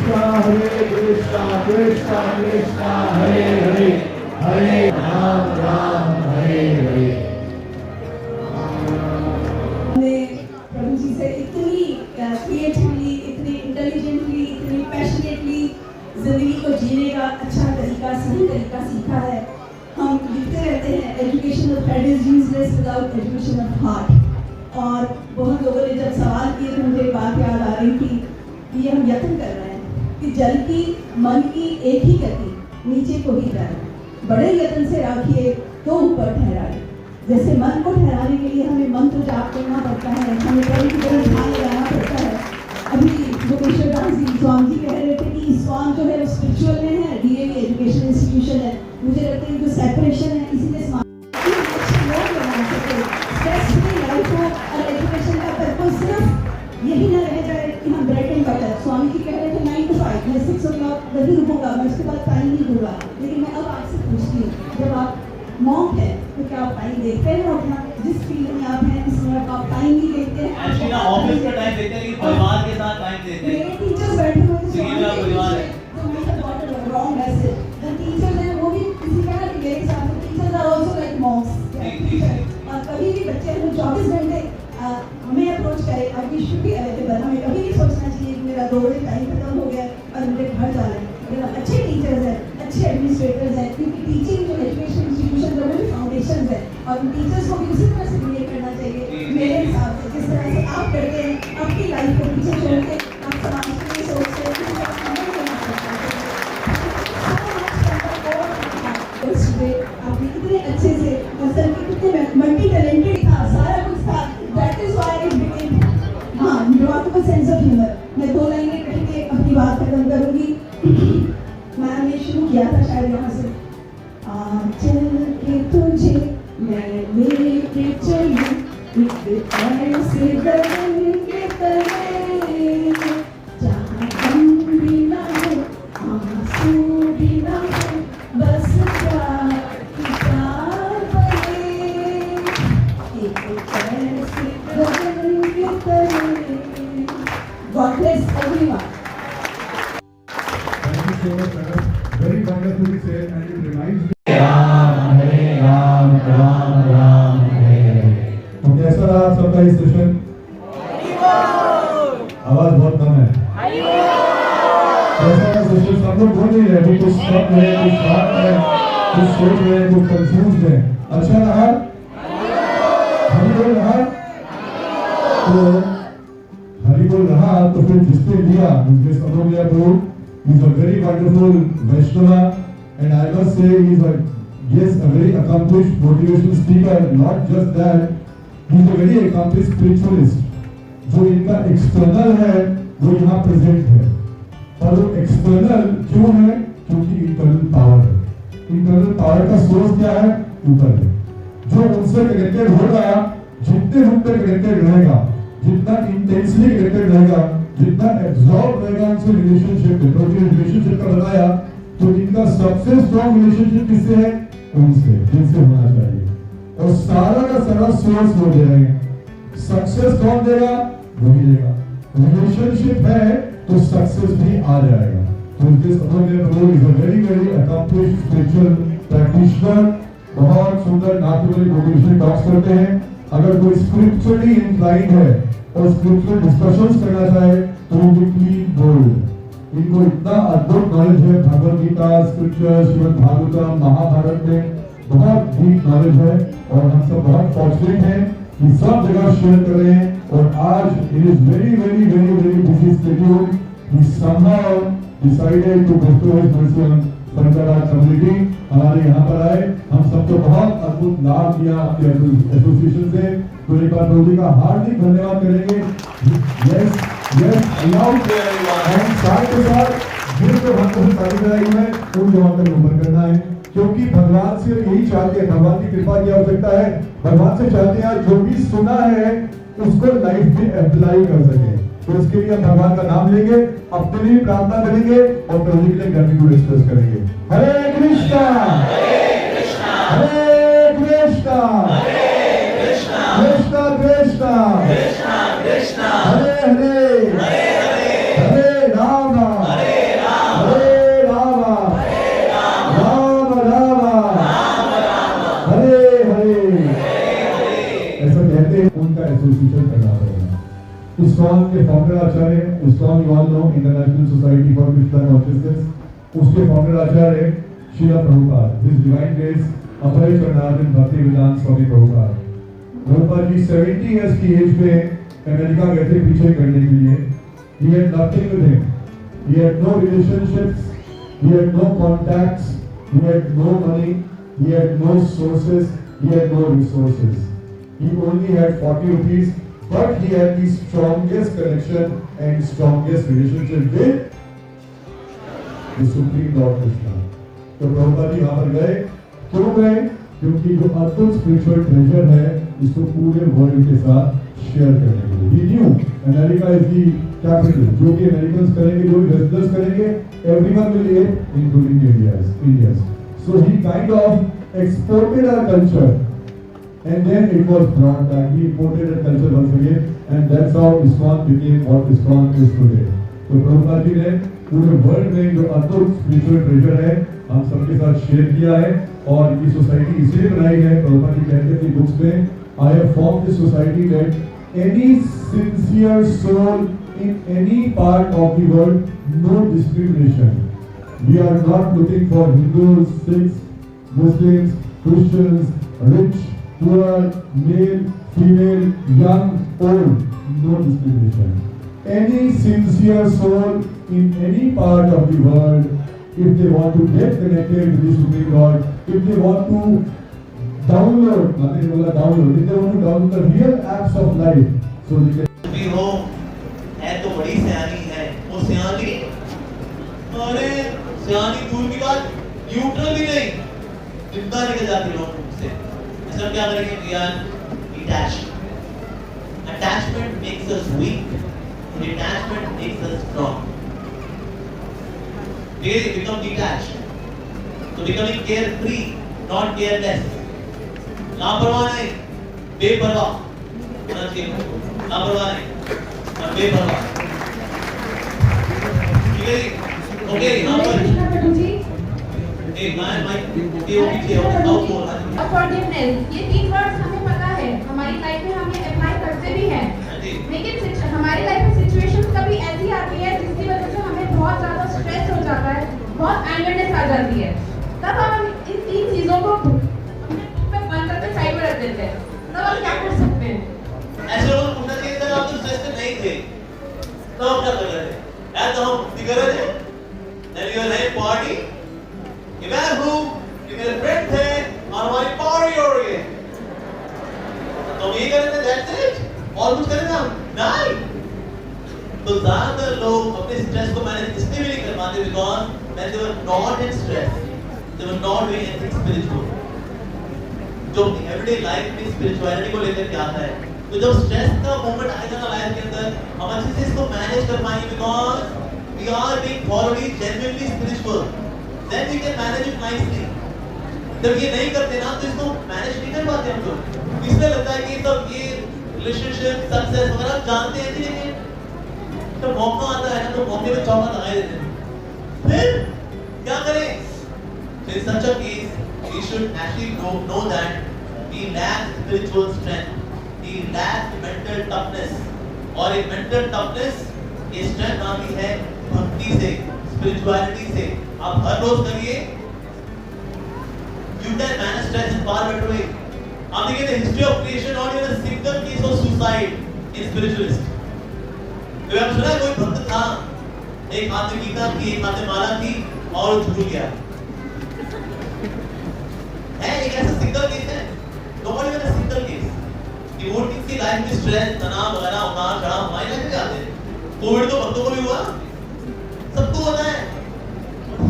कृष्णा कृष्णा हरे हरे हरे राम राम हरे हरे। हमने प्रभु जी से इतनी क्रिएटिवली, इतनी इंटेलिजेंटली, इतनी पैशनेटली जिंदगी को जीने का अच्छा तरीका, सही तरीका सीखा है। हम लिखते रहते हैं education of head is useless without education of heart. और बहुत लोगों ने जब सवाल किए तो मुझे एक बात याद आ रही थी कि ये हम यत्न कर रहे हैं कि जल की मन की एक ही गति नीचे को ही जाए, बड़े यत्न से राखिए तो ऊपर ठहराए। जैसे मन को ठहराने के लिए हमें मंत्र जाप करना पड़ता है, हमें कई की तरह ध्यान लगाना पड़ता है। अभी योगेश्वर दास जी स्वामी जी कह रहे थे कि इस्कॉन जो है वो स्पिरिचुअल में है, डीएवी एजुकेशन इंस्टीट्यूशन है। मुझे लगता है जो सेपरेशन है इसीलिए यही ना रह जाए कि हम bread and butter. Swami ji कह रहे थे 9 to 5, मैं 6 o'clock नहीं रुकूंगा, मैं उसके बाद टाइम नहीं दूंगा। लेकिन मैं अब आपसे पूछती हूँ, जब आप मॉन्क है तो क्या आप टाइम देखते हैं अपना? जिस फील्ड में आप हैं इसमें आप टाइम नहीं देखते हैं? एक्चुअली ना ऑफिस का टाइम देते हैं लेकिन परिवार के साथ टाइम देते हैं। मेरे टीचर्स बैठे हुए थे, मेरा परिवार है तो मैंने got a wrong message. The teachers हैं वो भी किसी का ना मेरे साथ teachers are also like monks. और कभी भी बच्चे 24 घंटे हमें अप्रोच करें, I we should be available. हमें कभी नहीं सोचना चाहिए कि मेरा 2 बजे टाइम खत्म हो गया और मुझे घर जाना है। अगर हम अच्छे टीचर्स हैं, अच्छे एडमिनिस्ट्रेटर्स हैं, क्योंकि टीचिंग जो एजुकेशन इंस्टीट्यूशन जो भी फाउंडेशन है और उन टीचर्स को भी उसी तरह से बिहेव करना चाहिए मेरे हिसाब से, जिस तरह से आप करते हैं आपकी लाइफ को पीछे छोड़ के आप समाज के लिए सोचते हैं। आपने कितने अच्छे से फसल के कितने मल्टी टैलेंटेड था, सारा कुछ था। That is why it became ड्रॉटेबल सेंस ऑफ ह्यूमर। मैं 2 लाइनें कह के अपनी बात खत्म करूंगी। मैम ने शुरू किया था शायद यहाँ से, चल के तुझे मैं लेके चलूं एक ऐसे बदन के तले जहाँ गम भी ना हो आंसू भी ना हो, बस God bless everyone. Thank you so much, madam. Very wonderfully said, and it reminds me. Ram Ram Ram Hare Hare. तो कैसा रहा आप सबका इस सेशन? आवाज बहुत कम है। कैसा रहा सेशन? सब लोग बोल नहीं रहे, कुछ स्टक है, कुछ शांत है, कुछ सोच रहे हैं, कुछ कंफ्यूज है। अच्छा रहा? हरी बोल रहा? तो हरी बोल रहा तो फिर जिसने लिया मुझे सब लोग लिया तो he's a very wonderful Vaishnava, and I must say he's a very accomplished motivational speaker. Not just that, he's a very accomplished spiritualist. जो इनका एक्सटर्नल है वो यहाँ प्रेजेंट है, और वो एक्सटर्नल क्यों है? क्योंकि इंटरनल पावर है। इंटरनल पावर का सोर्स क्या है? ऊपर है। जो उनसे कनेक्टेड होगा, जितने उनसे कनेक्टेड रहेगा, जितना इंटेंसली कनेक्टेड रहेगा, जितना एब्जॉर्ब रहेगा उनसे रिलेशनशिप में, तो रिलेशनशिप का बताया तो इनका सबसे स्ट्रॉन्ग रिलेशनशिप किससे है? उनसे, जिनसे होना चाहिए। और सारा का सारा सोर्स वो दे रहे हैं। सक्सेस कौन देगा? वही देगा। रिलेशनशिप है तो सक्सेस भी आ जाएगा। तो this Amol is a very accomplished spiritual practitioner. बहुत सुंदर नेचुरली मोटिवेशनल टॉक्स करते हैं। अगर कोई स्पिरिचुअली इंक्लाइंड है और स्पिरिचुअल डिस्कशंस करना चाहे तो वो क्लीन बोल्ड। इनको इतना अद्भुत नॉलेज है भगवद गीता, स्क्रिप्चर, श्रीमद् भागवतम, महाभारत में बहुत डीप नॉलेज है, और हम सब बहुत फॉर्चुनेट हैं कि सब जगह शेयर कर रहे हैं। और आज it is very busy schedule, he somehow decided to bestow his mercy on Santraj community. हमारे यहाँ पर आए, हम सबको बहुत अद्भुत लाभ दिया आपके एसोसिएशन से। तो एक बार प्रभु जी का हार्दिक धन्यवाद करेंगे। यस अलाउड एंड साथ के साथ जिन जो हमको सारी कराई है उन जो हमको नंबर करना है, क्योंकि भगवान से यही चाहते हैं, भगवान की कृपा की आवश्यकता है। भगवान से चाहते हैं जो भी सुना है उसको लाइफ में अप्लाई कर सके। तो इसके लिए हम भगवान का नाम लेंगे, अपने लिए प्रार्थना करेंगे और प्रभु जी के लिए ग्रैटिट्यूड एक्सप्रेस करेंगे। हरे कृष्णा हरे कृष्णा कृष्णा कृष्णा हरे हरे हरे राम एसोसिएशन करना पड़ेगा। ISKCON के फाउंडर आचार्य हैं, ISKCON you all know, International Society for Christian Consciousness, उसके founder Acharya Srila Prabhupada, His Divine Grace Abhay Charanaravinda Bhakti Vedanta Swami Prabhupada. Prabhupada ji 70 years की एज में अमेरिका गए थे पीछे करने के लिए। He had nothing with him. He had no relationships. He had no contacts. He had no money. He had no sources. He had no resources. He only had 40 rupees, but he had the strongest connection and strongest relationship with the Supreme Lord Krishna. तो प्रभुपाद जी यहाँ पर गए, क्यों गए? क्योंकि जो अद्भुत spiritual treasure है इसको पूरे वर्ल्ड के साथ शेयर करने के लिए। He knew America is the capital. जो कि अमेरिकन्स करेंगे, जो बिजनेस करेंगे, everyone will aid, including Indians. So he kind of exported our culture, and then it was brought back. He imported our culture once again, and that's how ISKCON became what ISKCON is today. तो प्रभुपाद जी ने पूरे world में जो अद्भुत spiritual treasure है हम सबके साथ शेयर किया है, और ये सोसाइटी इसलिए बनाई है। प्रभुपाद जी कहते हैं अपनी बुक्स में, I have formed this society that any sincere soul in any part of the world, no discrimination. We are not looking for Hindus, Sikhs, Muslims, Christians, rich, poor, male, female, young, old, no discrimination. Any sincere soul in any part of the world, if they want to get connected with the Supreme Lord, if they want to download, if they want to download the real apps of life, so they can भी हो है तो बड़ी सियानी है, वो सियानी, अरे सियानी दूर की बात, न्यूट्रल भी नहीं, चिंता निकल जाती है लोगों से। ऐसा क्या करेंगे? We are detached. Attachment makes us weak. Detachment makes us strong. They become detached. So becoming carefree, not careless. लापरवाह नहीं, बेपरवाह होना चाहिए। लापरवाह नहीं, और बेपरवाह। ठीक है जी? ओके, यहाँ पर एक माइक ये वो पीछे हो, साउथ पोल आ जाइए। फॉरगिवनेस, ये 3 वर्ड्स हमें पता है, हमारी लाइफ में हम ये अप्लाई करते भी हैं, लेकिन हमारी लाइफ में सिचुएशंस कभी ऐसी आती है जिसकी वजह से हमें बहुत ज़्यादा स्ट्रेस हो जाता है, बहुत एंगरनेस आ जाती है, तब हम इन 3 चीज़ों को अपने में बंद करके साइड में रख देते हैं। तब हम क्या कर सकते हैं? ऐसे लोगों को पूछना चाहिए था, आप तो स्ट्रेस में नहीं थे, तो आप क्या कर रहे थे? यार तो हम मस्ती कर रहे थे, then you are having party, कि मैं हूँ, कि मेरे फ्रेंड थे, और हमारी पार्टी हो रही है, तो ये कर रहे थे, that's it, और कुछ करेंगे हम? नहीं। तो ज़्यादातर लोग अपने स्ट्रेस को मैनेज इसलिए भी नहीं कर पाते, because when they were not in stress, they were not doing anything spiritual. जो एवरीडे लाइफ में स्पिरिचुअलिटी को लेकर के आता है, तो जब स्ट्रेस का मोमेंट आएगा ना लाइफ के अंदर, हम अच्छे से इसको मैनेज कर पाएंगे, because we are being thoroughly genuinely spiritual, then we can manage it nicely. जब ये नहीं करते ना तो इसको मैनेज नहीं कर पाते हम लोग। इसलिए लगता है कि सब ये रिलेशनशिप सक्सेस वगैरह जानते हैं, लेकिन जब मौका आता है ना तो मौके पे चौका लगा देते हैं। फिर क्या करें? In such a case, we should actually know that we lack spiritual strength, we lack mental toughness, और एक mental toughness ये strength आती है भक्ति से, spirituality से। आप हर रोज करिए, you can manage stress in far better way. आप देखिए the history of creation, not even a single case of suicide in spiritualist. तो आप सुना कोई भक्त था, एक हाथ में गीता थी, एक हाथ में माला थी, और वो झूल गया। एक ऐसा सिंगल केस है, not even a single case. Devotee की लाइफ में स्ट्रेस, तनाव वगैरह, उतार चढ़ाव हमारी लाइफ में आते हैं। कोविड तो भक्तों को भी हुआ, सबको होता है।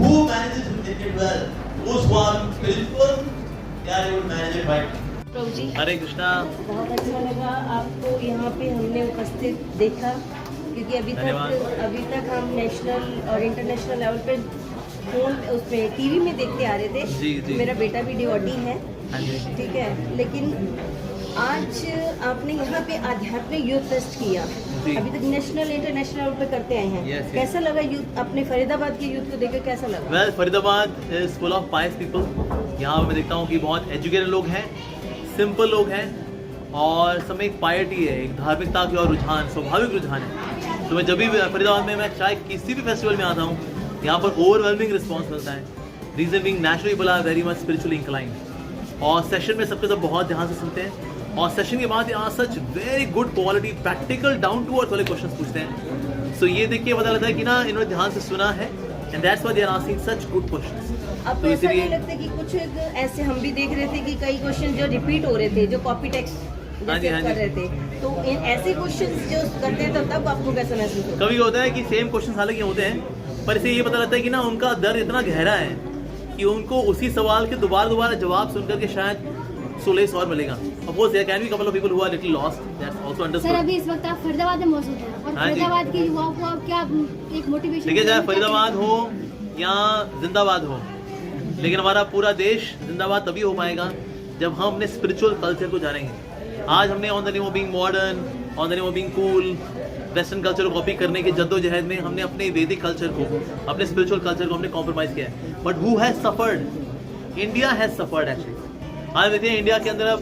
Who manages it well? Those who are spiritual, they are able to manage it right. प्रभु जी, हरे कृष्णा। बहुत अच्छा लगा आपको यहाँ पे हमने उपस्थित देखा, क्योंकि अभी तक हम नेशनल और इंटरनेशनल लेवल पे फोन उसमें टीवी में देखते आ रहे थे। जी, जी। मेरा बेटा भी डिवोटी है, हाँ जी। ठीक है, लेकिन आज आपने यहाँ पे आध्यात्मिक यूथ फेस्ट किया। अभी तक नेशनल इंटरनेशनल लेवल पे करते आए हैं। Yes, yes. कैसा लगा यूथ, अपने फरीदाबाद के यूथ को देखकर कैसा लगा? Well, Faridabad is full of price people. यहाँ मैं देखता हूँ कि बहुत एजुकेटेड लोग हैं, सिंपल लोग हैं, और समय एक पायटी है, एक धार्मिकता की और रुझान, स्वाभाविक रुझान है। तो मैं जब भी फरीदाबाद में मैं चाहे किसी भी फेस्टिवल में आता हूँ, यहाँ पर ओवरवेलमिंग रिस्पॉन्स मिलता है। Reason being naturally people are very much spiritually inclined, और सेशन में सबके सब बहुत ध्यान से सुनते हैं, और सेशन के बाद यहाँ such very good quality practical down to earth वाले क्वेश्चन पूछते हैं। सो ये देख के पता लगता है कि ना इन्होंने ध्यान से सुना है, and that's why they are asking such good questions. आपको ऐसा नहीं लगता कि कुछ ऐसे हम भी देख रहे थे कि कई क्वेश्चन जो रिपीट हो रहे थे, जो कॉपी टेक्स्ट जैसे कर रहे थे, तो इन ऐसे क्वेश्चंस जो करते हैं तो तब आपको कैसा महसूस होता है? कभी होता है कि सेम क्वेश्चन हालांकि होते हैं, पर इससे ये पता लगता है कि ना उनका दर्द इतना गहरा है कि उनको उसी सवाल के दोबारा जवाब सुनकर के शायद सोलेस और मिलेगा। Of course, there can be couple of people who are little lost. That's also understood. Sir अभी इस वक्त आप फरीदाबाद में मौजूद हैं और हाँ जी। फरीदाबाद के युवाओं को आप क्या एक मोटिवेशन देखिए, चाहे फरीदाबाद हो या जिंदाबाद हो, लेकिन हमारा पूरा देश जिंदाबाद तभी हो पाएगा जब हम अपने स्पिरिचुअल कल्चर को जानेंगे। आज हमने on the name of being modern, on the name of being cool, western culture को कॉपी करने की जद्दोजहद में हमने अपने वैदिक कल्चर को, अपने स्पिरिचुअल कल्चर को हमने कॉम्प्रोमाइज किया है। But who has suffered? India has suffered actually. आज देखते हैं इंडिया के अंदर अब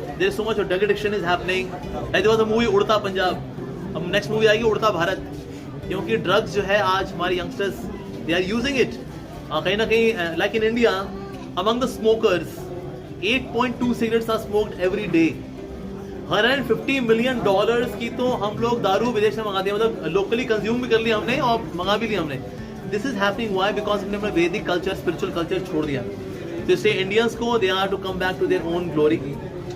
there is so much drug addiction is happening. Like was a movie Udta Punjab, अब नेक्स्ट मूवी आएगी उड़ता भारत, क्योंकि ड्रग्स जो है आज हमारे youngsters they are using it. कहीं ना कहीं like in India among the smokers 8.2 cigarettes are smoked every day. $150 million की तो हम लोग दारू विदेश में मंगाते हैं, मतलब लोकली कंज्यूम भी कर लिया हमने और मंगा भी लिया हमने। This is happening why? Because हमने अपना वैदिक कल्चर, स्पिरिचुअल कल्चर छोड़ दिया। तो इससे इंडियंस को they are to come back to their own glory,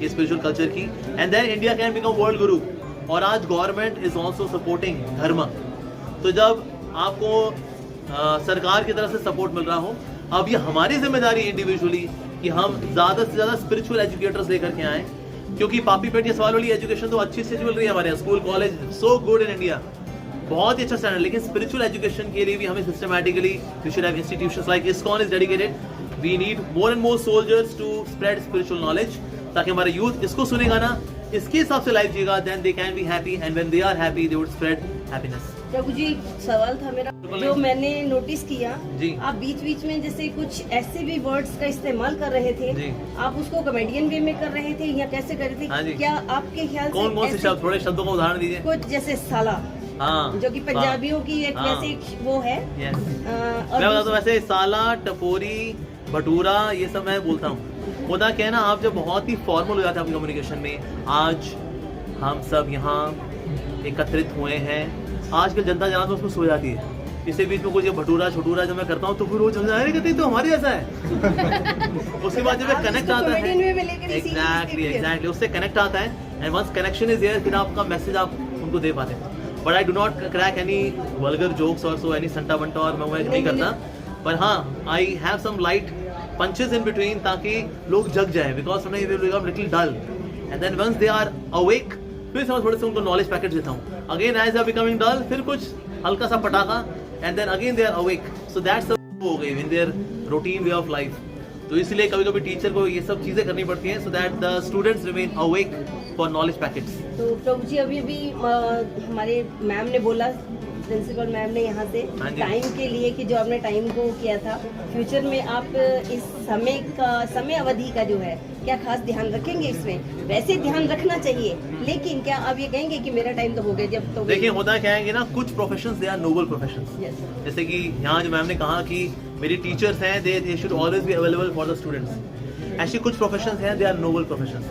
ये स्पिरिचुअल कल्चर की, and then India can become world guru. और आज गवर्नमेंट इज ऑल्सो सपोर्टिंग धर्म। तो जब आपको सरकार की तरफ से सपोर्ट मिल रहा हो, अब ये हमारी जिम्मेदारी इंडिविजुअली कि हम ज़्यादा से ज़्यादा स्पिरिचुअल एजुकेटर्स लेकर के आएँ, क्योंकि पापी पेट ये सवाल वाली एजुकेशन तो अच्छी से मिल रही है हमारे यहाँ, school college so good in India, बहुत ही अच्छा स्टैंडर्ड, लेकिन स्पिरिचुअल एजुकेशन के लिए भी हमें systematically we should have institutions like ISKCON is dedicated. We need more and more soldiers to spread spiritual knowledge, ताकि हमारा यूथ इसको सुनेगा ना, इसके हिसाब से लाइफ जिएगा, then they can be happy, and when they are happy they would spread happiness. Prabhu ji, सवाल था मेरा जो मैंने नोटिस किया जी। आप बीच बीच में जैसे कुछ ऐसे भी वर्ड्स का इस्तेमाल कर रहे थे जी। आप उसको कॉमेडियन वे में कर रहे थे या कैसे कर रहे हाँ थे? जी। क्या आपके ख्याल कौन कौन से ऐसे शब्द, थोड़े शब्दों का उदाहरण दीजिए। कुछ जैसे साला, हाँ, जो कि पंजाबियों की एक हाँ। वैसे वो है, Yes. और मैं बताता हूँ, वैसे साला, टपोरी, भटूरा, ये सब मैं बोलता हूँ। होता क्या है ना, आप जब बहुत ही फॉर्मल हो जाते हैं अपनी कम्युनिकेशन में, आज हम सब यहाँ एकत्रित हुए हैं, आजकल जनता जहाँ तो उसमें सो जाती है, इसी बीच में कुछ भटूरा छोटूरा जब मैं करता हूँ तो फिर वो कहती तो हमारे जैसा है। उसके बाद जब कनेक्ट आता है, एग्जैक्टली उससे कनेक्ट आता है, and once connection is there, फिर आपका मैसेज आप उनको दे पाते हैं। But I do not crack any vulgar jokes और सो एनी संटा बंटा, और मैं नहीं करता, पर हाँ I have some light punches in between, ताकि लोग जग जाए, because sometimes they become little dull, and then once they are awake, फिर मैं थोड़े से उनको नॉलेज पैकेट देता हूँ। Again as are becoming dull, फिर कुछ हल्का सा पटाखा, and then again they are awake. So that's हो गई in their routine way of life. तो इसलिए कभी कभी टीचर को ये सब चीजें करनी पड़ती हैं, so that the students remain awake for knowledge packets. तो प्रभु जी, अभी हमारे मैम ने बोला, प्रिंसिपल मैम ने यहाँ से हाँ जी। टाइम के लिए कि जो आपने टाइम को किया था, फ्यूचर में आप इस समय अवधि का जो है क्या खास ध्यान रखेंगे इसमें? वैसे ध्यान रखना चाहिए, लेकिन क्या आप ये कहेंगे कि मेरा टाइम तो हो गया जब तो? देखिए, होता क्या है कि ना, कुछ professions they are noble professions. जैसे कि यहाँ जो मैम ने कहा कि मेरी टीचर्स हैं, they should always be available for the students. ऐसे कुछ प्रोफेशंस हैं, दे आर नोबल प्रोफेशंस,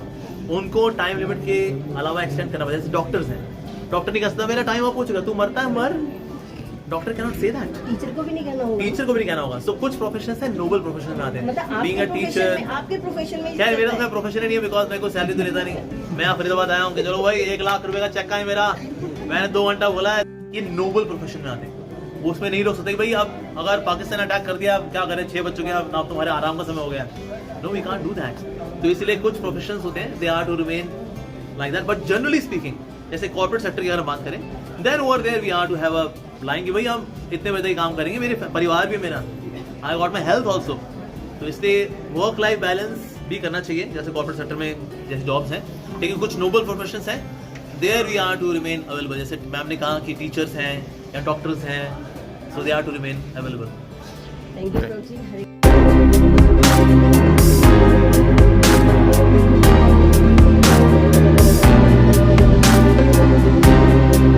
उनको टाइम लिमिट के अलावा एक्सटेंड करना पड़ता है। जैसे डॉक्टर्स हैं, डॉक्टर नहीं कह सकता मेरा टाइम आप पूछेगा, तू मरता है मर, doctor can not say that. Teacher को भी नहीं कहना होगा, टीचर को भी नहीं कहना होगा। सो कुछ प्रोफेशंस हैं नोबल प्रोफेशन में आते हैं, मतलब बीइंग अ टीचर। आपके प्रोफेशन में खैर मेरा तो प्रोफेशन ही नहीं है, बिकॉज मैं कोई सैलरी तो लेता नहीं। मैं फरीदाबाद आया हूँ कि चलो भाई 1 लाख रुपए का चेक है मेरा, मैंने 2 घंटा बोला है। ये नोबल प्रोफेशन में आते हैं, उसमें नहीं रोक सकते कि भाई अब अगर पाकिस्तान अटैक कर दिया अब क्या करें, 6 बज चुके हैं, अब तुम्हारे आराम का समय हो गया। No, we can't do that. तो इसलिए कुछ प्रोफेशंस होते हैं, they are to remain like that. But generally speaking, जैसे कॉर्पोरेट सेक्टर की अगर बात करें, then over there we are to have a line कि भाई हम इतने बजे ही काम करेंगे, मेरे परिवार भी मेरा, I got my health also. तो इसलिए वर्क लाइफ बैलेंस भी करना चाहिए, जैसे कॉर्पोरेट सेक्टर में जैसे जॉब्स हैं। लेकिन कुछ नोबल प्रोफेशंस हैं, there we are to remain available. जैसे मैम ने कहा कि टीचर्स हैं या डॉक्टर्स हैं, so they are to remain available. Thank you.